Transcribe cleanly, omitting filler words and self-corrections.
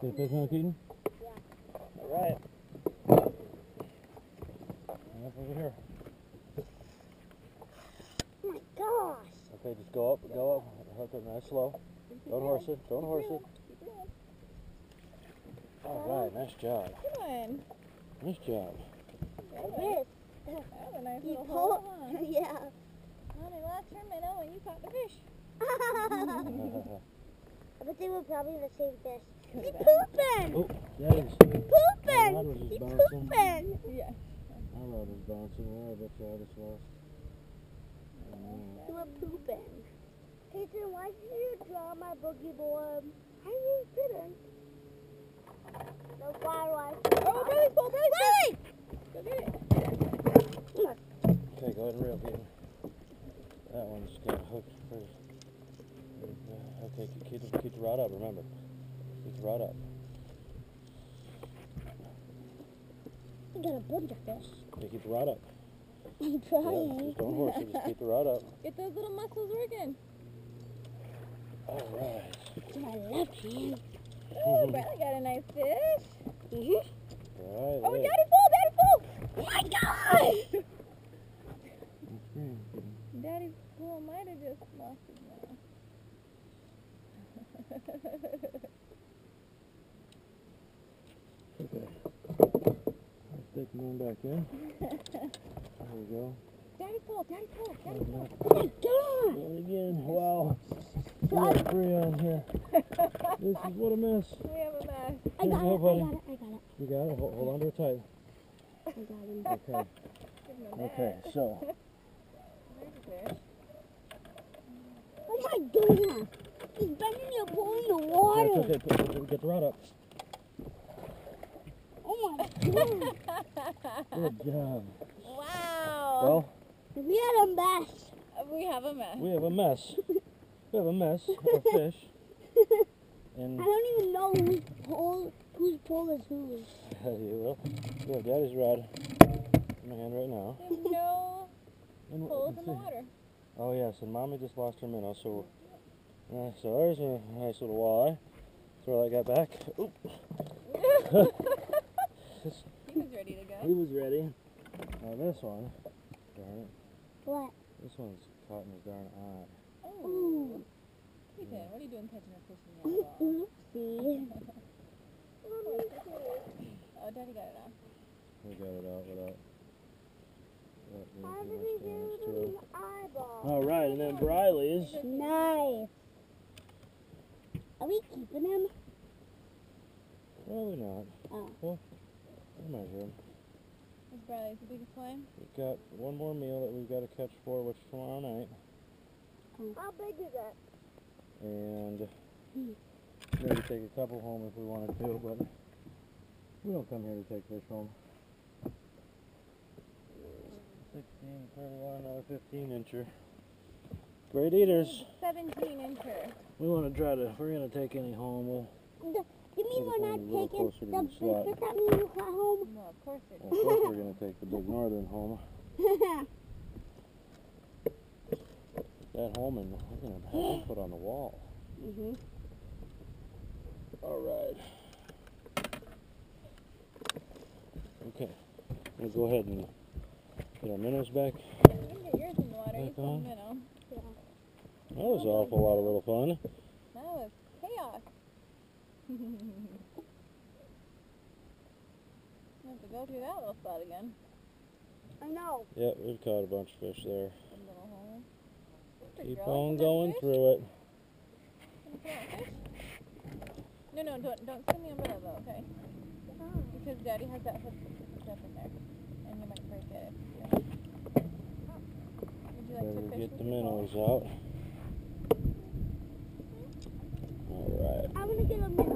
Get a fish on, Keaton? Yeah. Alright. Up over here. Oh my gosh. Okay, just go up, hook it nice slow. Don't horse it, don't horse it. Alright, nice job. Come on. Nice job. I did. That was a nice You little hole, pulled. huh? Yeah. Honey, last your minnow and you caught the fish. But they were probably the same fish. Could've He's been. pooping! Oh, that is. Pooping! Rod was just He's bouncing. pooping! Yeah. My rod was bouncing there. I bet you I just lost. You were pooping. Ethan, why did you draw my boogie board? I really didn't. No, why do I? Oh, Riley's full, Riley! Go get it. Okay, go ahead and reel, Keaton. That one's got hooked first. Okay, keep the rod up, remember. Keep the rod up. I got a bunch of fish. Okay, keep the rod up. I'm Yeah, trying. just don't horse it, just keep the rod up. Get those little muscles working. Alright. It's my left hand. Oh, Bradley got a nice fish. Alright, Oh, hey. Daddy full, Daddy full. Oh my god! Daddy full might have just lost his mouth. Okay. Let's take him on back in. There we go. Daddy full, Daddy full, Daddy full. Oh my god! And again, wow. We got 3 on here. This is what a mess. We have a mess. I got Go, it, buddy. I got it, I got it. You got it? Hold on to it tight. I got him. Okay. Give him a Okay, mess. so. There's a fish. Oh my goodness! He's bending your pole in the That's water! okay. Get the rod up. Oh my god! Good job. Wow. Well, We had a mess! We have a mess. we have a mess. We have a mess of fish. And I don't even know whose pole is whose. you will. You have Daddy's rod in my hand right now. There's no And holes let's in the see. water. Oh yes, and Mommy just lost her minnow, so so there's a nice little walleye. Throw that guy back. Oop. He was ready to He go. was ready. Now this one, darn it, What? this one's caught in his darn eye. Oh. Ooh. Ethan, what are you doing catching a fish in your eyeball? Oopsie. Oh, Daddy got it off. We got it out without How doing did too he much do damage it to in it. the eyeball? Alright, and then Briley's. Nice. Are we keeping him? Probably not. Oh. We'll measure him. Is Bradley's the biggest one? We've got one more meal that we've got to catch for, which is tomorrow night. How big is it? And maybe take a couple home if we wanted to, but we don't come here to take fish home. 16, 31, another 15 incher. Great eaters. 17-incher. We want to try to, if we're going to take any home, we'll You mean we're not a little taking closer to the the slot. fish that mean you got home? Well, of course it Of course we're going to take the big northern home. That home, and we're going to have it put on the wall. Mhm. Alright. Okay. We'll go ahead and get our minnows back. You can get yours in the water. You Back pull on. a minnow. That was an awful lot of little fun. That was chaos. You have to go through that little spot again. I know. Yep, we've caught a bunch of fish there. A little hole. Good Keep girl. on Is that going fish? through it. Can you pull out fish? No, don't spin the umbrella though, okay? Because Daddy has that hook stuff in there, and you might break it. Would you like to Better fish get with the your pole? minnows out. Alright. I'm gonna get a minnow.